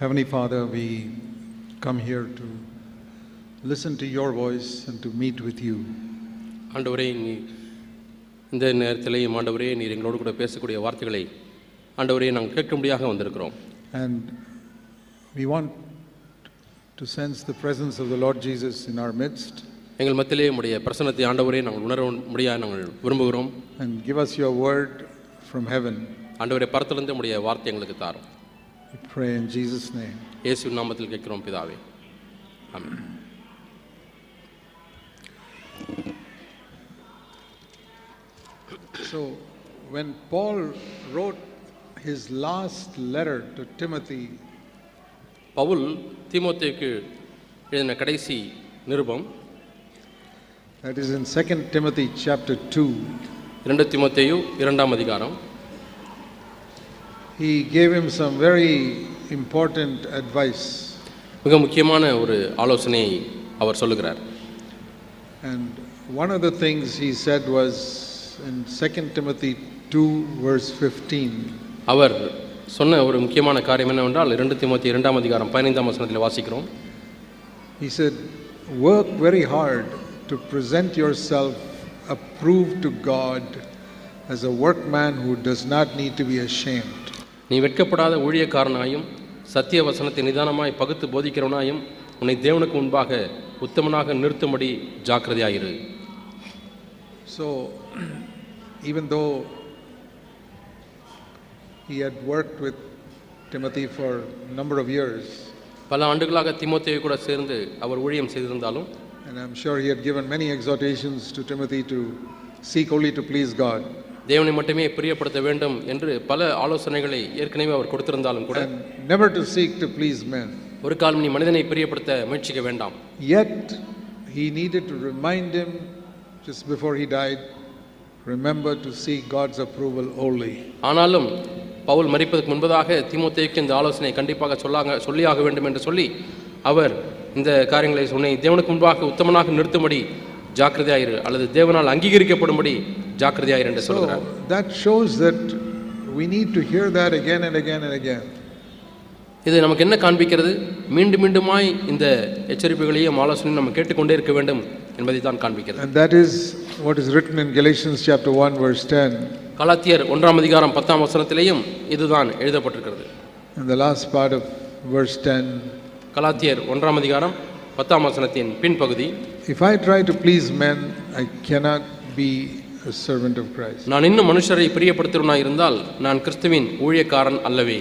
Heavenly Father, we come here to listen to your voice and to meet with you. ஆண்டவரே, இந்த நேரத்திலேயும் ஆண்டவரே நீர் எங்களோடு கூட பேசக்கூடிய வார்த்தைகளை ஆண்டவரே நாங்கள் கேட்கும்படியாக வந்திருக்கிறோம். And we want to sense the presence of the Lord Jesus in our midst. எங்கள் மத்தியிலே உம்முடைய பிரசன்னத்தை ஆண்டவரே நாங்கள் உணர முடியாது நாங்கள் விரும்புகிறோம். And give us your word from heaven. ஆண்டவரே, பரத்திலிருந்து உம்முடைய வார்த்தை எங்களுக்கு தாரும். We pray in Jesus' name. இயேசுவின் நாமத்தில் கேட்கிறோம் பிதாவே, ஆமென். So when Paul wrote his last letter to Timothy, Pavul தீமோத்தேயுக்கு எழுதின கடைசி நிருபம், that is in 2 Timothy chapter 2, 2 தீமோத்தேயு 2ஆம் அதிகாரம், he gave him some very important advice. மிக முக்கியமான ஒரு ஆலோசனையை அவர் சொல்லுகிறார். And one of the things he said was in 2 Timothy 2 verse 15. அவர் சொன்ன ஒரு முக்கியமான காரியம் என்னவென்றால் 2 தீமோத்தேயு 2ஆம் அதிகாரம் 15ஆம் வசனத்தில் வாசிக்கிறோம். He said, work very hard to present yourself approved to God as a workman who does not need to be ashamed. நீ வெட்கப்படாத ஊழியக்காரனாயும் சத்திய வசனத்தை நிதானமாய் பகுத்து போதிக்கிறவனாயும் உன்னை தேவனுக்கு முன்பாக உத்தமனாக நிறுத்தும்படி ஜாக்கிரதையாயிரு. So even though he had worked with Timothy for a number of years, பல ஆண்டுகளாக தீமோத்தேயு கூட சேர்ந்து அவர் ஊழியம் செய்திருந்தாலும், and I'm sure he had given many exhortations to Timothy to seek only to please God, தேவனை மட்டுமே பிரியப்படுத்த வேண்டும் என்று பல ஆலோசனைகளை ஏற்கனவே அவர் கொடுத்திருந்தாலும் கூட, and never to seek to please men, ஒரு காலம் நீ மனிதனை பிரியப்படுத்த முயற்சிக்க வேண்டாம். yet he needed to remind him just before he died, remember to seek God's approval only. ஆனாலும் பவுல் மரிப்பதற்கு முன்பதாக தீமோத்தேயுக்கு இந்த ஆலோசனை கண்டிப்பாக சொல்லியாக வேண்டும் என்று சொல்லி அவர் இந்த காரியங்களை உன்னை தேவனுக்கு முன்பாக உத்தமனாக நிறுத்தும்படி ஜாக்கிரதையாயிரு அல்லது தேவனால் அங்கீகரிக்கப்படும்படி ஜாக்கிரதையாயிரு என்று சொல்கிறார். So that shows that we need to hear that again and again and again. இது நமக்கு என்ன காண்பிக்கிறது? மீண்டும் மீண்டுமாய் இந்த எச்சரிப்புகளையும் ஆலோசனையும் நம்ம கேட்டுக்கொண்டே இருக்க வேண்டும் என்பதை தான் காண்பிக்கிறது. And that is what is written in Galatians chapter 1 verse 10. கலாத்தியர் 1ஆம் அதிகாரம் 10ஆம் வசனத்திலேயும் இதுதான் எழுதப்பட்டிருக்கிறது. In the last part of verse 10, கலாத்தியர் 1ஆம் அதிகாரம் 10ஆம் வசனத்தின் பின்பகுதி, if I try to please men, I cannot be a servant of Christ. நான் இன்னும் மனுஷரை பிரியப்படுத்துவனாய் இருந்தால் நான் கிறிஸ்துவின் ஊழியக்காரன் அல்லவே.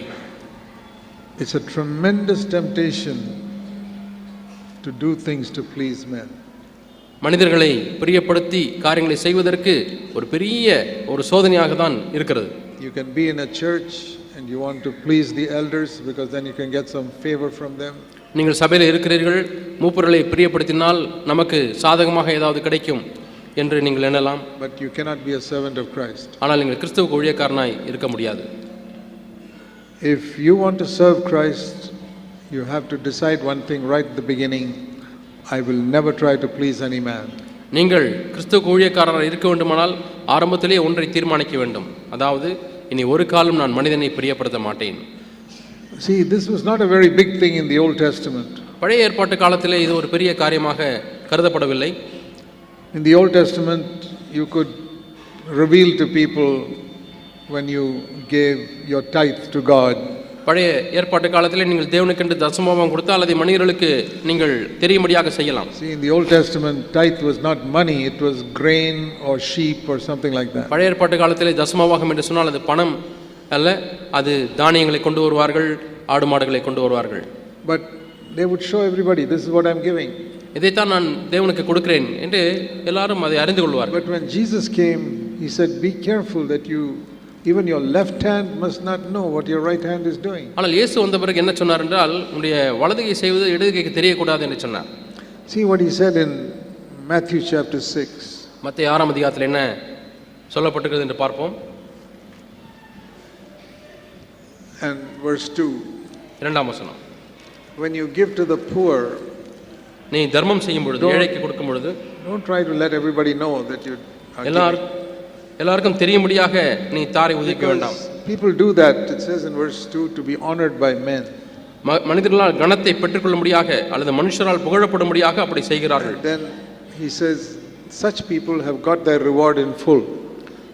It's a tremendous temptation to do things to please men. மனிதர்களை பிரியப்படுத்தி காரியங்களை செய்வதற்கு ஒரு பெரிய ஒரு சோதனையாக தான் இருக்கிறது. You can be in a church and you want to please the elders because then you can get some favor from them. நீங்கள் சபையில் இருக்கிறீர்கள், மூப்பர்களை பிரியப்படுத்தினால் நமக்கு சாதகமாக ஏதாவது கிடைக்கும் என்று நீங்கள் எண்ணலாம். But you cannot be a servant of Christ. ஆனால் நீங்கள் கிறிஸ்துவுக்கு ஊழியக்காரனாய் இருக்க முடியாது. If you want to serve Christ, you have to decide one thing right at the beginning. I will never try to please any man. நீங்கள் கிறிஸ்துவுக்கு ஊழியக்காரராக இருக்க வேண்டுமானால் ஆரம்பத்திலே ஒன்றை தீர்மானிக்க வேண்டும். அதாவது இனி ஒரு காலம் நான் மனிதனை பிரியப்படுத்த மாட்டேன். See, this was not a very big thing in the Old Testament. பழைய ஏற்பாட்டு காலத்திலே இது ஒரு பெரிய காரியமாக கருதப்படவில்லை. In the Old Testament, you could reveal to people when you gave your tithe to God. பழைய ஏற்பாட்டு காலத்தில் நீங்கள் தேவனுக்கென்று தசமபாகம் கொடுத்தால் அதை மனிதர்களுக்கு நீங்கள் தெரியும்படியாக செய்யலாம். See, in the Old Testament, tithe was not money, it was grain or sheep or something like that. பழைய ஏற்பாட்டு காலத்திலே தசமபாகம் என்று சொன்னால் அது பணம் அல்ல, அது தானியங்களை கொண்டு வருவார்கள், ஆடு மாடுகளை கொண்டு வருவார்கள். But they would show everybody, this is what I'm giving. இதைத்தான் நான் தேவனுக்கு கொடுக்கிறேன் என்று எல்லாரும் அதை அறிந்து கொள்வார்கள். But when Jesus came, he said, be careful that you, even your left hand must not know what your right hand is doing. ஆனால் இயேசு வந்த பிறகு என்ன சொன்னார் என்றால், உன்னுடைய வலது கை செய்வது இடது கைக்கு தெரியக்கூடாது என்று சொன்னார். See what he said in Matthew chapter 6. மத்தேயு 6ஆம் அதிகாரத்தில் என்ன சொல்லப்பட்டிருக்கிறது என்று பார்ப்போம். And verse 2. 2ஆம் வசனம். When you give to the poor, நீ தர்மம் செய்யும் பொழுது, ஏழைக்கு கொடுக்கும் பொழுது, don't try to let everybody know that you are giving. எல்லாருக்கும் தெரியும்படியாக நீ தாரை உதிக்க வேண்டாம். People do that. It says in verse 2 to be honored by men. மனிதர்களால் கனத்தை பெற்றுக்கொள்ளும்படியாக அல்லது மனுஷரால் புகழப்படும்படியாக அப்படி செய்கிறார்கள். Then he says such people have got their reward in full.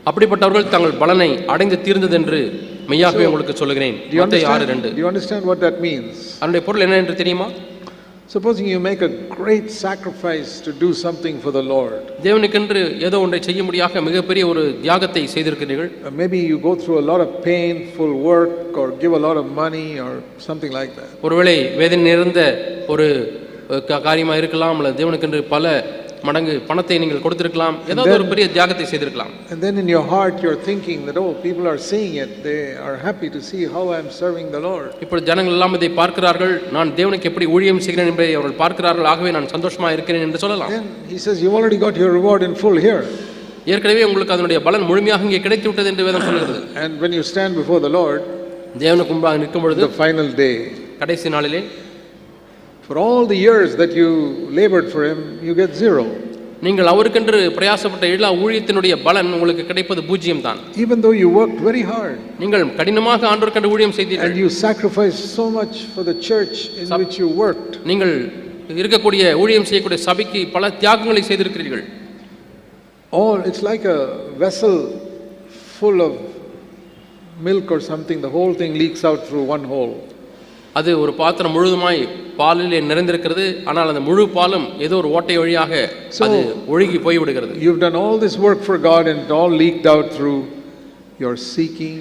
அப்படிப்பட்டவர்கள் தங்கள் பலனை அடைந்து தீர்ந்தது என்று மெய்யாகவே உங்களுக்கு சொல்லுகிறேன். மத்தேயு 6:2. Do you understand what that means? அதனுடைய பொருள் என்ன என்று தெரியுமா? Supposing you make a great sacrifice to do something for the Lord. தேவனுக்கென்று ஏதோ ஒன்றை செய்யும்படியாக மிகப்பெரிய ஒரு தியாகத்தை செய்திருக்கிறீர்கள். Maybe you go through a lot of painful work or give a lot of money or something like that. ஒருவேளை வேதனை நிறைந்த ஒரு காரியமா இருக்கலாம், அல்லது தேவனுக்கென்று பல மடங்கு பணத்தை நீங்கள் கொடுத்திருக்கலாம், ஏதாவது ஒரு பெரிய தியாகத்தை செய்திருக்கலாம். And then in your heart you're thinking that oh, people are seeing it, they are happy to see how I am serving the Lord. இப்போ ஜனங்கள் எல்லாம் இதை பார்க்கிறார்கள், நான் தேவனுக்கு எப்படி ஊழியம் செய்கிறேன் என்பதை அவர்கள் பார்க்கிறார்கள், ஆகவே நான் சந்தோஷமா இருக்கிறேன் என்று சொல்லலாம். Then he says you've already got your reward in full here. ஏற்கனவே உங்களுக்கு அதனுடைய பலன் முழுமையாக இங்கே கிடைத்து விட்டது என்று வேதம் சொல்கிறது. And when you stand before the Lord, தேவனுக்கு முன்பாக நிற்கும் பொழுது, the final day, கடைசி நாளிலே, for all the years that you labored for him, you get zero. நீங்கள் அவருக்கென்று பிரயாசப்பட்ட எல்லா ஊழியத்தினுடைய பலன் உங்களுக்கு கிடைப்பது பூஜ்யம் தான். Even though you worked very hard, நீங்கள் கடினமாக ஆண்டவருக்கென்று ஊழியம் செய்தீர்கள், and you sacrificed so much for the church in which you worked, நீங்கள் இருக்கக்கூடிய ஊழியம் செய்யக்கூடிய சபைக்கு பல தியாகங்களை செய்திருக்கிறீர்கள். All it's like a vessel full of milk or something, the whole thing leaks out through one hole. அது ஒரு பாத்திரம் முழுதுமாய் பாலிலே நிறைந்திருக்கிறது, ஆனால் அந்த முழு பாலும் ஏதோ ஒரு ஓட்டை வழியாக அது ஒழுகி போய் விடுகிறது. You've done all this work for God and it all leaked out through your seeking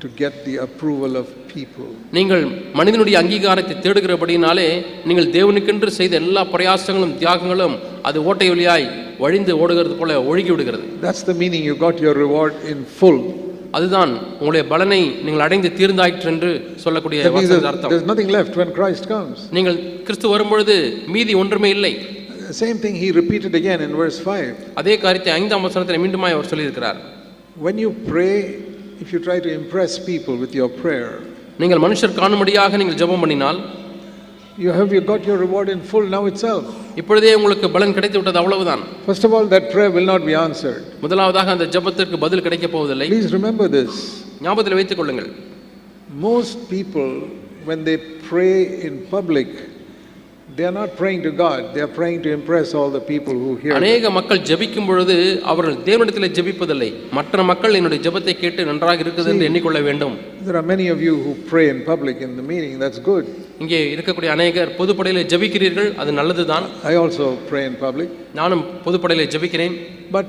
to get the approval of people. நீங்கள் மனிதனுடைய அங்கீகாரத்தை தேடுகிறபடினாலே நீங்கள் தேவனுக்கென்று செய்த எல்லா பிரயாசங்களும் தியாகங்களும் அது ஓட்டை வழியாய் வழிந்து ஓடுகிறது போல ஒழுகி விடுகிறது. That's the meaning, you got your reward in full. அதுதான் உங்களுடைய பலனை நீங்கள் அடைந்து தீர்ந்தாயிற்று என்று சொல்லக்கூடிய அர்த்தம். There's nothing left when Christ comes. நீங்கள் கிறிஸ்து வரும்பொழுது மீதி ஒன்றுமே இல்லை. Same thing he repeated again in verse 5. அதே காரியத்தை 5ஆம் வசனத்தில் மீண்டுமாய் அவர் சொல்லியிருக்கிறார். When you pray, if you try to impress people with your prayer, நீங்கள் மனுஷர் காணும்படியாக நீங்கள் ஜெபம் பண்ணினால், you got your reward in full now itself. இப்பொழுதே உங்களுக்கு பலன் கிடைத்து விட்டது, அவ்வளவுதான். First of all, that prayer will not be answered. முதலாவதாக அந்த ஜெபத்திற்கு பதில் கிடைக்க போவதில்லை. Please remember this. ஞாபகத்தில் வைத்துக் கொள்ளுங்கள். Most people, when they pray in public, they are not praying to God, they are praying to impress all the people who hear. அநேக மக்கள் ஜெபிக்கும் பொழுது அவர்கள் தேவனிடத்தில் ஜெபிப்பதில்லை, மற்ற மக்கள் என்னுடைய ஜெபத்தை கேட்டு நன்றாக இருக்குது என்று எண்ணிக்கொள்ள வேண்டும். There are many of you who pray in public in the meeting, that's good. இங்கே இருக்கக்கூடிய அநேகர் பொதுப்படையிலே ஜெபிக்கிறீர்கள், அது நல்லதுதான். I also pray in public. நானும் பொதுப்படையிலே ஜெபிக்கிறேன். But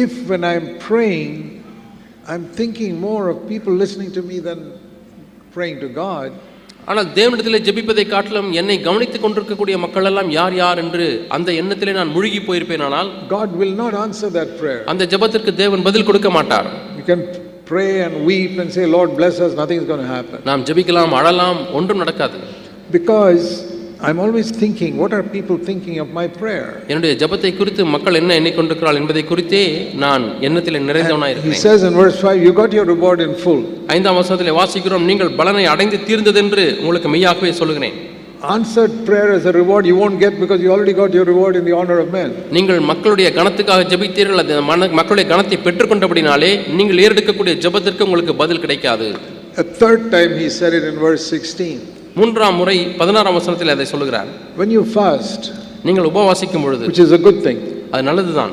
if when I am praying I'm thinking more of people listening to me than praying to God, ஆனால் தேவனிடத்தில் ஜெபிப்பதை காட்டிலும் என்னை கவனித்துக் கொண்டிருக்கக்கூடிய மக்கள் எல்லாம் யார் யார் என்று அந்த எண்ணத்திலே நான் முழுகி போயிருப்பேனானால், God will not answer that prayer. அந்த ஜெபத்திற்கு தேவன் பதில் கொடுக்க மாட்டார். You can pray and weep and say Lord bless us, nothing is going to happen. நாம் ஜெபிக்கலாம், அழலாம், ஒன்றும் நடக்காது. Because I'm always thinking, what are people thinking of my prayer? என்னுடைய ஜெபத்தை குறித்து மக்கள் என்ன எண்ணிக்கொண்டிருக்கிறார்கள் என்பதை குறித்தே நான் எண்ணத்திலே நிறைந்தவனாய் இருக்கிறேன். He says in verse 5, you got your reward in full. 5ஆம் வசனத்திலே வாசிக்கிறோம், நீங்கள் பலனை அடைந்து தீர்ந்ததென்று உங்களுக்கு மெய்யாகவே சொல்லுகிறேன். Answered prayer as a reward you won't get because you already got your reward in the honor of men. நீங்கள் மக்களுடைய கனத்துக்காக ஜெபித்தீர்கள், அந்த மக்களுடைய கனத்தை பெற்றுக்கொண்டபடினாலே நீங்கள் ஏறெடுக்கக்கூடிய ஜெபத்திற்கு உங்களுக்கு பதில் கிடைக்காது. A third time he said it in verse 16. மூன்றாம் முறை 16ஆம் வசனத்தில் அதை சொல்கிறார். When you fast, நீங்கள் உபவாசிக்கும் பொழுது, which is a good thing, அது நல்லதுதான்,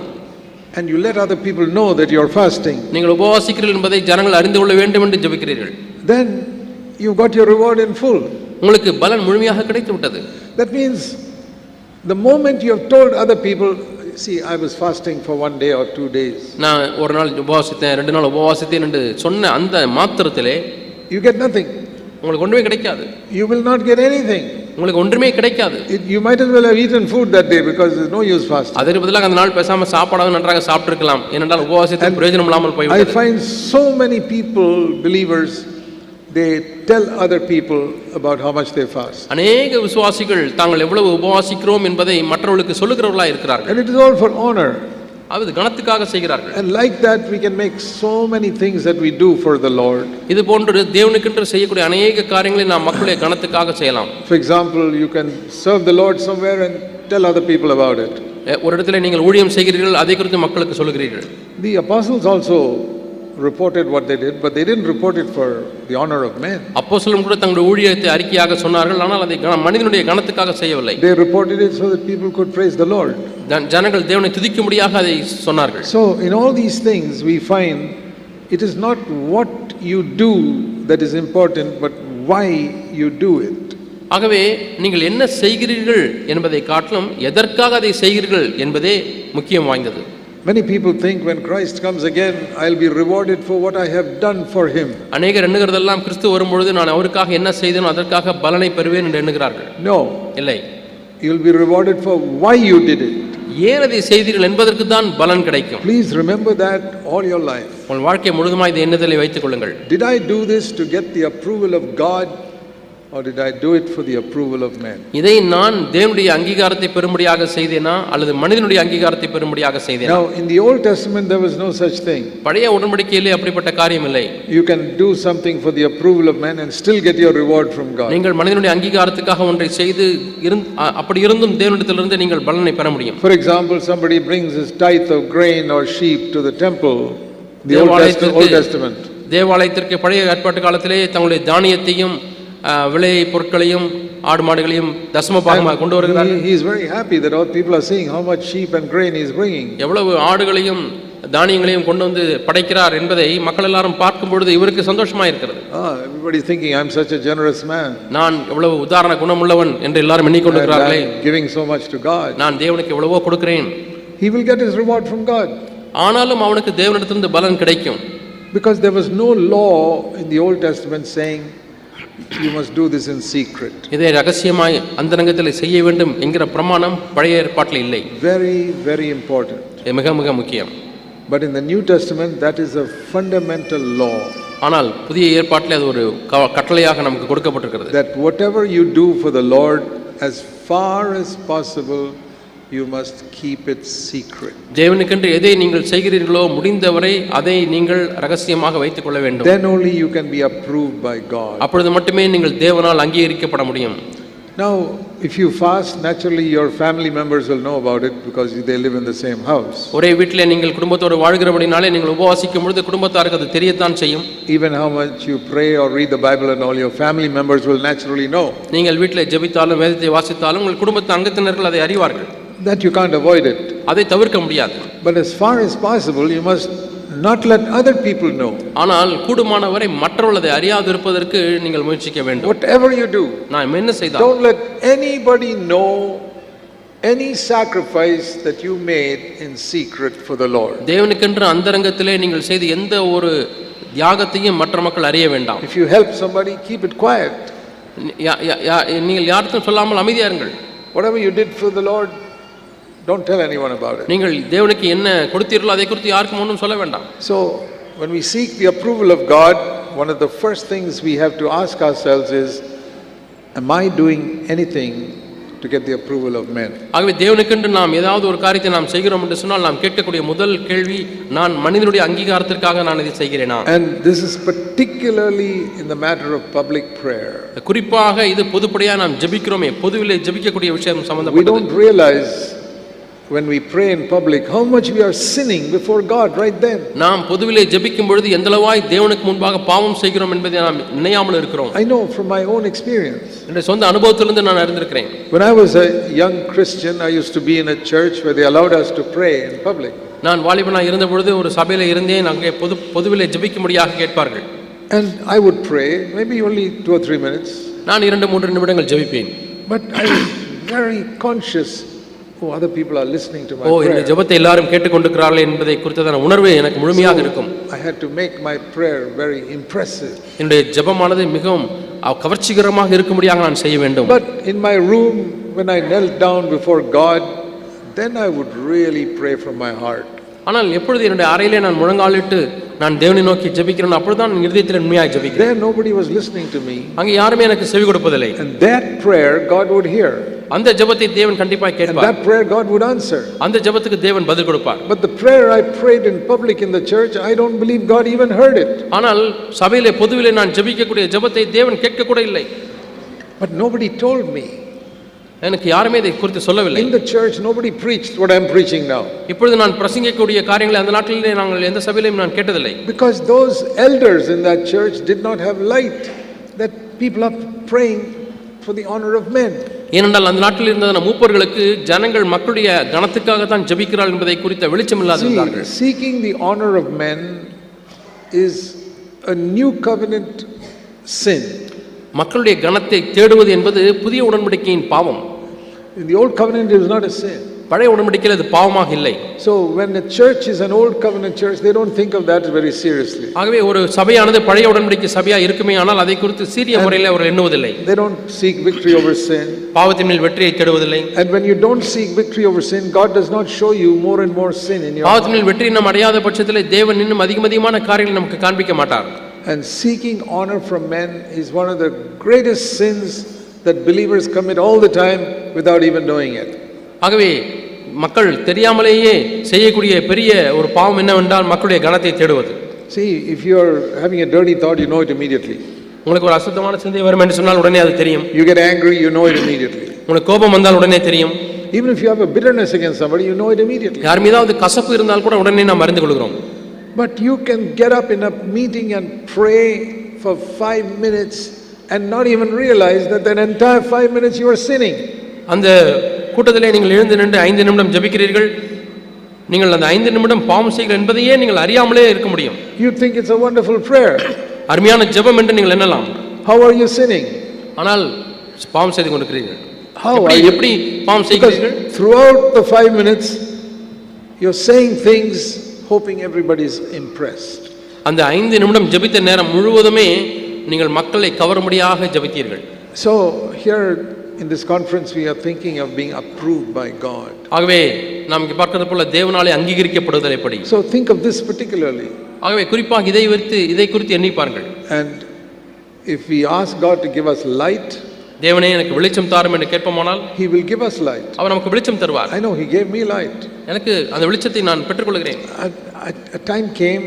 and you let other people know that you are fasting, நீங்கள் உபவாசிக்கிறீர்கள் என்பதை ஜனங்கள் அறிந்து கொள்ள வேண்டும் என்று ஜெபிக்கிறீர்கள், then you got your reward in full. உங்களுக்கு பலன் முழுமையாக கிடைத்து விட்டது. That means the moment you have told other people, see I was fasting for 1 day or 2 days, நான் ஒரு நாள் உபவாசித்தேன், 2 நாள் உபவாசித்தேன் என்று சொன்ன அந்த மாத்திரத்திலே you get nothing. உங்களுக்கு ஒன்றுமே கிடைக்காது. You will not get anything. உங்களுக்கு ஒன்றுமே கிடைக்காது. You might as well have eaten food that day because there is no use fasting. அதற்கு பதிலாக அந்த நாள் பேசாம சாப்பாடாக நன்றாக சாப்பிட்டிருக்கலாம், ஏனென்றால் உபவாசத்தின் பிரயோஜனம் இல்லாமல் போய்விட்டது. I find so many people, believers, they tell other people about how much they fast. அநேக விசுவாசிகள் தாங்கள் எவ்வளவு உபவாசிக்கிறோம் என்பதை மற்றவர்களுக்கு சொல்லுகிறவர்களாக இருக்கிறார்கள். And it is all for honor. அது கனத்துக்காக செய்கிறார்கள். And like that we can make so many things that we do for the Lord. இது போன்று தேவனுக்கென்று செய்யக்கூடிய அநேக காரியங்களை நாம் மக்களுடைய கனத்துக்காக செய்யலாம். For example, you can serve the Lord somewhere and tell other people about it. ஒரு இடத்துல நீங்கள் ஊழியம் செய்கிறீர்கள், அதை குறித்து மக்களுக்கு சொல்லுகிறீர்கள். The apostles also reported what they did, but they didn't report it for the honor of men. அப்போஸ்தலரும் கூட தங்களுடைய ஊழியத்தை அறிக்கையாக சொன்னார்கள், ஆனால் அதை மனிதனுடைய கனத்துக்காக செய்யவில்லை. They reported it so that people could praise the Lord. ஜனங்கள் தேவனை துதிக்கும்படியாக அதை சொன்னார்கள். So in all these things we find it is not what you do that is important, but why you do it. ஆகவே நீங்கள் என்ன செய்கிறீர்கள் என்பதை காட்டிலும் எதற்காக அதை செய்கிறீர்கள் என்பதே முக்கியம் வாய்ந்தது. Many people think when Christ comes again, I'll be rewarded for what I have done for him. அநேகர் எண்ணுகிறதெல்லாம் கிறிஸ்து வரும்பொழுது நான் அவருக்காக என்ன செய்தேனோ அதற்காக பலனை பெறுவேன் என்று எண்ணுகிறார்கள். No. இல்லை. You'll be rewarded for why you did it. ஏன் அதை செய்தீர்கள் என்பதற்கு தான் பலன் கிடைக்கும். Please remember that all your life. உங்கள் வாழ்க்கை முழுதுமாய் இதை எண்ணத்திலே வைத்துக் கொள்ளுங்கள். Did I do this to get the approval of God, or did I do it for the approval of men? இதை நான் தேவனுடைய அங்கீகாரத்தை பெறும்படியாக செய்தேனா அல்லது மனிதனுடைய அங்கீகாரத்தை பெறும்படியாக செய்தேனா? Now in the Old Testament there was no such thing. பழைய உடன்படிக்கையிலே அப்படிப்பட்ட காரியம் இல்லை. You can do something for the approval of men and still get your reward from God. நீங்கள் மனிதனுடைய அங்கீகாரத்துக்காக ஒன்றை செய்து அப்படி இருந்தும் தேவனிடத்திலிருந்து நீங்கள் பலனை பெற முடியும். For example, somebody brings his tithe of grain or sheep to the temple, the Old Testament. தேவாலயத்திற்கு பழைய ஏற்பாட்டு காலத்திலே தங்களுடைய தானியத்தையும் விலை பொருட்களையும் ஆடு மாடுகளையும் தசம பாகமாக கொண்டு வருகிறார். He is very happy that all people are seeing how much sheep and grain he is bringing. எவ்வளவு ஆடுகளையும் தானியங்களையும் கொண்டு வந்து படைக்கிறார் என்பதை மக்கள் எல்லாரும் பார்க்கும் பொழுது இவருக்கு சந்தோஷமா இருக்கிறது. Everybody thinking I am such a generous man. நான் எவ்வளவு உதாரண குணமுள்ளவன் என்று எல்லாரும் எண்ணிக்கொண்டிருக்கிறார்களே. Giving so much to God. நான் தேவனுக்கு எவ்வளவோ கொடுக்கிறேன். He will get his reward from God. ஆனாலும் அவனுக்கு தேவனிடத்திலிருந்து பலன் கிடைக்கும். Because there was no law in the Old Testament saying you must do this in secret. இதை ரகசியமாய் அந்தரங்கத்தில் செய்ய வேண்டும் என்கிற பிரமாணம் பழைய ஏற்பாட்டில் இல்லை. Very very important. மிக மிக முக்கியம். But in the New Testament that is a fundamental law. ஆனால் புதிய ஏற்பாட்டில் அது ஒரு கட்டளையாக நமக்கு கொடுக்கப்பட்டிருக்கிறது. That whatever you do for the Lord, as far as possible you must keep it secret. தேவனுக்கென்று எதை நீங்கள் செய்கிறீர்களோ முடிந்தவரை அதை நீங்கள் ரகசியமாக வைத்துக் கொள்ள வேண்டும். Then only you can be approved by God. அப்பொழுது மட்டுமே நீங்கள் தேவனால் அங்கீகரிக்கப்பட முடியும். Now if you fast, naturally your family members will know about it because they live in the same house. ஒரே வீட்டிலே நீங்கள் குடும்பத்தோடு வாழ்கிறபடினாலே நீங்கள் உபவாசிக்கும் பொழுது குடும்பத்தாருக்கு அது தெரியத்தான் செய்யும். Even how much you pray or read the Bible and all, your family members will naturally know. நீங்கள் வீட்டிலே ஜெபித்தாலும் வேதத்தை வாசித்தாலும் உங்கள் குடும்பத்து அங்கத்தினர்கள் அதை அறிவார்கள். That you can't avoid it. அதை தவிர்க்க முடியாது. But as far as possible you must not let other people know. ஆனால் கூடுமானவரை மற்றவர்கள் அதை அறியாது இருப்பதற்கு நீங்கள் முயற்சிக்க வேண்டும். Whatever you do, நான் என்ன செய்தாலும் don't let anybody know any sacrifice that you made in secret for the Lord. தேவனுக்கென்று அந்தரங்கத்திலே நீங்கள் செய்த எந்த ஒரு தியாகத்தையும் மற்ற மக்கள் அறிய வேண்டாம். If you help somebody, keep it quiet. நீங்கள் யாருக்கும் சொல்லாமல் அமைதியா இருங்கள். Whatever you did for the Lord, don't tell anyone about it. நீங்கள் தேவனுக்கு என்ன கொடுத்தீர்களோ அதை குறித்து யாருக்கும் ஒன்றும் சொல்ல வேண்டாம். So when we seek the approval of God, one of the first things we have to ask ourselves is, am I doing anything to get the approval of men? ஆகவே தேவனுக்கென்று நாம் ஏதாவது ஒரு காரியத்தை நாம் செய்கிறோம் என்று சொன்னால் நாம் கேட்கக்கூடிய முதல் கேள்வி, நான் மனிதனுடைய அங்கீகாரத்திற்காக நான் இதை செய்கிறேனா? And this is particularly in the matter of public prayer. குறிப்பாக இது பொதுப்படையாக நாம் ஜெபிக்கிறோமே, பொதுவிலே ஜெபிக்கக்கூடிய விஷயம் We சம்பந்தப்பட்டது. don't realize when we pray in public how much we are sinning before God right then. நாம் பொதுவிலே ஜெபிக்கும் பொழுது எந்தளவாய் தேவனுக்கு முன்பாக பாவம் செய்கிறோம் என்பதை நாம் நினையாமல் இருக்கிறோம். I know from my own experience. என்னுடைய சொந்த அனுபவத்திலிருந்து நான் அறிந்திருக்கிறேன். When I was a young Christian, I used to be in a church where they allowed us to pray in public. நான் வாலிபனாக இருந்த பொழுது ஒரு சபையில் இருந்தேன். அங்கே பொதுவிலே ஜெபிக்கும்படியாக கேட்பார்கள். And I would pray maybe only 2 or 3 minutes. நான் 2-3 நிமிடங்கள் ஜெபிப்பேன். But I was very conscious, oh, other people are listening to my prayer. இந்த ஜெபத்தை எல்லாரும் கேட்டுக்கொண்டிருக்கிறார்கள் என்பதை குறித்ததான உணர்வு எனக்கு முழுமையாக இருக்கும். I had to make my prayer very impressive. என்னுடைய ஜெபமானது மிகவும் கவர்ச்சிகரமாக இருக்கும்படியாக நான் செய்ய வேண்டும். But in my room when I knelt down before God, then I would really pray from my heart. ஆனால் எப்பொழுது என்னுடைய அறையிலே நான் முழங்காலிட்டு நான் தேவனை நோக்கி ஜெபிக்கிறேன், அப்பொழுதுதான் என் இதயத்தில் உண்மையாக ஜெபிக்கிறேன். There nobody was listening to me. அங்கே யாருமே எனக்கு செவி கொடுப்பதில்லை. And that prayer God would hear. அந்த ஜெபத்தை தேவன் கண்டிப்பாக கேட்பார். And that prayer God would answer. அந்த ஜெபத்துக்கு தேவன் பதில் கொடுப்பார். But the prayer I prayed in public in the church, I don't believe God even heard it. ஆனால் சபையிலே பொதுவிலே நான் ஜெபிக்கக்கூடிய ஜெபத்தை தேவன் கேட்க கூட இல்லை. But nobody told me. எனக்கு யாருமே இதை குறித்து சொல்லவில்லை. In the church nobody preached what I am preaching now. இப்பொழுது நான் பிரசங்கிக்கக்கூடிய காரியங்களை அந்த நாட்களிலே நாங்கள் எந்த சபையிலும் நான் கேட்டதில்லை. Because those elders in that church did not have light that people are praying for the honor of men. ஏனென்றால் அந்த நாட்டில் இருந்த மூப்பர்களுக்கு ஜனங்கள் மக்களுடைய கனத்துக்காக தான் ஜெபிக்கிறார்கள் என்பதை குறித்த வெளிச்சம் இல்லாதிருந்தார்கள். Seeking the honor of men is a new covenant sin. மக்களுடைய கனத்தை தேடுவது என்பது புதிய உடன்படிக்கையின் பாவம். In the old covenant it was not a sin. பழைய உடன்படிக்கையில் அது பாவமாக இல்லை. So when a church is an old covenant church, they don't think of that very seriously. ஆகவே ஒரு சபையானது பழைய உடன்படிக்கை சபையா இருக்குமே ஆனால் அதை குறித்து சீரிய முறையில் அவர்கள் எண்ணுவதில்லை. They don't seek victory over sin. பாவத்தின் மேல் வெற்றியை தேடுவதில்லை. And when you don't seek victory over sin, God does not show you more and more sin in your life. பாவத்தின் மேல் வெற்றி நாம் அடையாத பட்சத்திலே தேவன் இன்னும் அதிகமான காரியங்களை நமக்கு காண்பிக்க மாட்டார். And seeking honor from men is one of the greatest sins that believers commit all the time without even knowing it. ஆகவே மக்கள் தெரியாமலேயே செய்யக்கூடிய பெரிய ஒரு பாவம் என்னவென்றால் மக்களுடைய கனத்தை தேடுவது. See, if you are having a dirty thought, you know it immediately. உங்களுக்கு ஒரு அசுத்தமான சிந்தை வரும் என்று சொன்னால் உடனே அது தெரியும். You get angry, you know it immediately. உங்களுக்கு கோபம் வந்தால் உடனே தெரியும். Even if you have a bitterness against somebody, you know it immediately. யார் மீதாவது கசப்பு இருந்தால் கூட உடனே நாம் அறிந்து கொள்கிறோம். But you can get up in a meeting and pray for 5 minutes and not even realize that that entire 5 minutes you are sinning. அந்த கூட்டத்திலே நீங்கள் எழுந்து நின்று 5 நிமிடம் ஜெபிக்கிறீர்கள். நீங்கள் அந்த 5 நிமிடம் பாவம் செய்கிறீர்கள் என்பதையே நீங்கள் அறியாமலே இருக்க முடியும். You think it's a wonderful prayer. அருமையான ஜெபம் என்று நீங்கள் எண்ணலாம். How are you sinning? ஆனால் பாவம் செய்து கொண்டிருக்கிறீர்கள். How are you? எப்படி பாவம் செய்கிறீர்கள்? Throughout the 5 minutes you're saying things hoping everybody is impressed. அந்த 5 நிமிடம் ஜெபித்த நேரம் முழுவதுமே நீங்கள் மக்களை கவரும்படியாக ஜெபித்தீர்கள். So here in this conference we are thinking of being approved by God. ஆகவே நாம் இங்கே பார்க்கிறது போல தேவனாலே அங்கீகரிக்கப்படுதல் எப்படி? So think of this particularly. ஆகவே குறிப்பாக இதை குறித்து எண்ணி பாருங்கள். And if we ask God to give us light, தேவனே எனக்கு வெளிச்சம் தாரும் என்று கேட்போமானால் He will give us light. அவர் நமக்கு வெளிச்சம் தருவார். I know He gave me light. எனக்கு அந்த வெளிச்சத்தை நான் பெற்றுக்கொள்கிறேன். A time came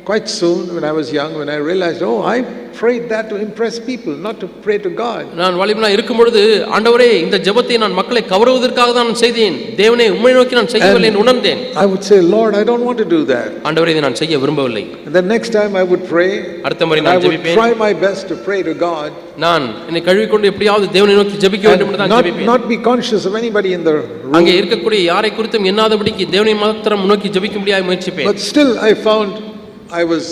quite soon when I was young, when I realized, oh, I prayed that to impress people, not to pray to God. நான் வாலிபனா இருக்கும் பொழுது ஆண்டவரே இந்த ஜெபத்தை நான் மக்களை கவருவதற்காக தான் செய்தேன். தேவனே உம்மை நோக்கி நான் செய்யவில்லை என்று உணர்ந்தேன். I would say, Lord, I don't want to do that. ஆண்டவரே இதை நான் செய்ய விரும்பவில்லை. And the next time I would pray, அடுத்த முறை நான் ஜெபிப்பேன். I would try my best to pray to God. நான் என்னை கழுவிக்கொண்டு எப்படியாவது தேவனை நோக்கி ஜெபிக்க வேண்டும் என்று நான் ஜெபிப்பேன். Not be conscious of anybody in the room. அங்கே இருக்கக்கூடிய யாரை குறித்தும் எண்ணாதபடிக்கு தேவனை மாத்திரம் நோக்கி ஜெபிக்கும்படியாக முயற்சிப்பேன். But still I found I was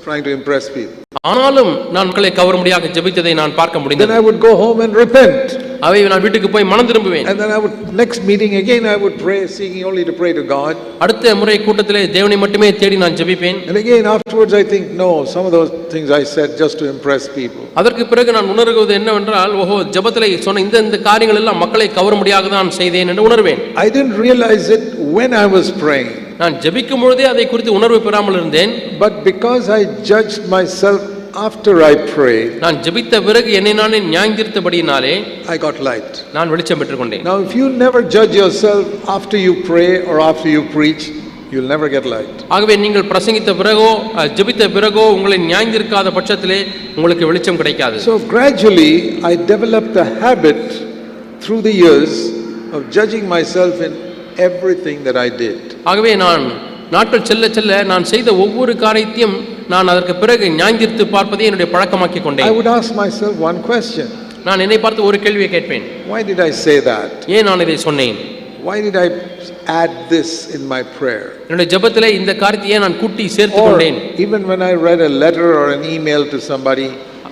trying to impress people. ஆனாலும் நான் மக்களை கவரும்படியாக ஜெபித்ததை நான் பார்க்க முடிந்தது. Then I would go home and repent. அவை நான் வீட்டுக்கு போய் மனம் திரும்புவேன். And then I would next meeting again I would pray, seeking only to pray to God. அடுத்த முறை கூட்டத்திலே தேவனை மட்டுமே தேடி நான் ஜெபிப்பேன். And again afterwards I think, no, some of those things I said just to impress people. அதற்கு பிறகு நான் உணர்வது என்னவென்றால் ஓஹோ ஜெபத்திலே சொன்ன இந்த காரியங்கள் எல்லாம் மக்களை கவரும்படியாக தான் செய்தேன் என்று உணர்வேன். I didn't realize it when I was praying. நான் ஜெபிக்கும் பொழுதே அதை குறித்து உணர்வு பெறாமல் இருந்தேன். But because I judged myself after I prayed, நான் ஜெபித்த பிறகு என்னை நானே நியாயந்தீர்த்தபடியினாலே I got light. நான் வெளிச்சம் பெற்றுக்கொண்டேன். Now if you never judge yourself after you pray or after you preach, you'll never get light. ஆகவே நீங்கள் பிரசங்கித்த பிறகோ ஜெபித்த பிறகோ உங்களை நியாயந்தீர்க்காத பட்சத்திலே உங்களுக்கு வெளிச்சம் கிடைக்காது. So gradually I developed a habit through the years of judging myself in everything that I did. ஆகவே நான் நாட்கள் செல்ல செல்ல நான் செய்த ஒவ்வொரு காரியத்தையும் நான் அதற்கு பிறகு நியாயந்தீர்த்து பார்ப்பதை என்னுடைய பழக்கமாக்கிக் கொண்டேன். I would ask myself one question. நான் என்னை பார்த்து ஒரு கேள்வியை கேட்பேன். Why did I say that? ஏன் நான் இதை சொன்னேன்? Why did I add this in my prayer? என்னுடைய ஜெபத்திலே இந்த காரியத்தை ஏன் நான் கூட்டி சேர்த்து கொண்டேன்? Even when I read a letter or an email to somebody,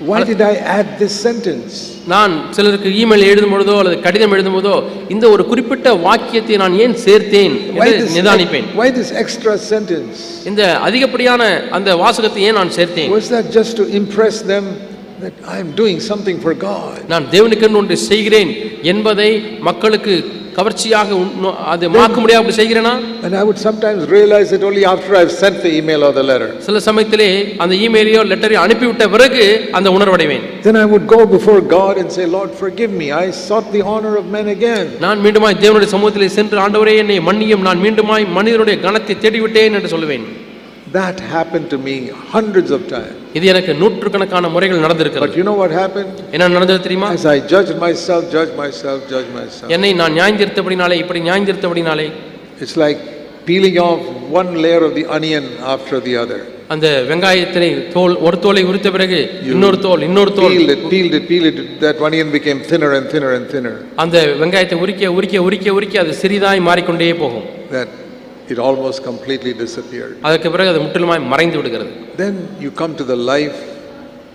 why did I add this sentence? நான் சிலருக்கு இமெயில் எழுதும் பொழுதோ அல்லது கடிதம் எழுதும் போதோ இந்த ஒரு குறிப்பிட்ட வாக்கியத்தை நான் ஏன் சேர்த்தேன் என்று நிதானிப்பேன். Why this extra sentence? இந்த அதிகப்படியான அந்த வாசகத்தை ஏன் நான் சேர்த்தேன்? Was that just to impress them that I am doing something for God? நான் தேவனுக்கு ஒன்று செய்கிறேன் என்பதை மக்களுக்கு கவர்ச்சியாக அது மாக்க முடியாது அப்படி செய்கிறேனா? And I would sometimes realize it only after I've sent the email or the letter. சில சமயத்திலே அந்த இமெயிலையோ லெட்டரையோ அனுப்பிவிட்ட பிறகு அந்த உணர்வடைவேன். Then I would go before God and say, Lord, forgive me. I sought the honor of men again. நான் மீண்டுமாய் தேவனுடைய சமூகத்திலே சென்று ஆண்டவரே என்னை மன்னியும், நான் மீண்டுமாய் மனிதனுடைய கனத்தை தேடிவிட்டேன் என்று சொல்லுவேன். That happened to me hundreds of times. இது எனக்கு நூற்றுக்கணக்கான முறைகள் நடந்திருக்கிறது. But you know what happened? என்ன நடந்தது தெரியுமா? As I judged myself. என்னை நான் நியாயந்தீர்த்தபடினாலே, இப்படி நியாயந்தீர்த்தபடினாலே, it's like peeling off one layer of the onion after the other. அந்த வெங்காயத்தினை ஒரு தோலை உரித்த பிறகு இன்னொரு தோல் peeled it. That onion became thinner and thinner. அந்த வெங்காயத்தை உரிக்க அது சிறிதாய் மாறிக்கொண்டே போகும். That it almost completely disappeared. அதற்கு பிறகு அது முற்றிலுமாய் மறைந்து விடுகிறது. Then you come to the life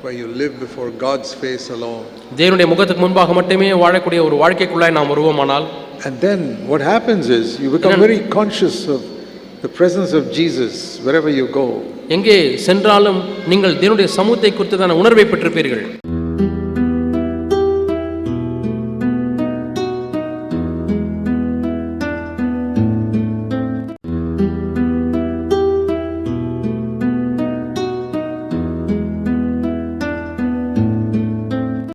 where you live before God's face alone. தேவனுடைய முகத்துக்கு முன்பாக மட்டுமே வாழக்கூடிய ஒரு வாழ்க்கைக்குள்ளாய் நாம் வருவோமானால், and then what happens is you become very conscious of the presence of Jesus wherever you go. எங்கே சென்றாலும் நீங்கள் தேவனுடைய சமூகத்தை குறித்ததான உணர்வை பெற்றிருப்பீர்கள்.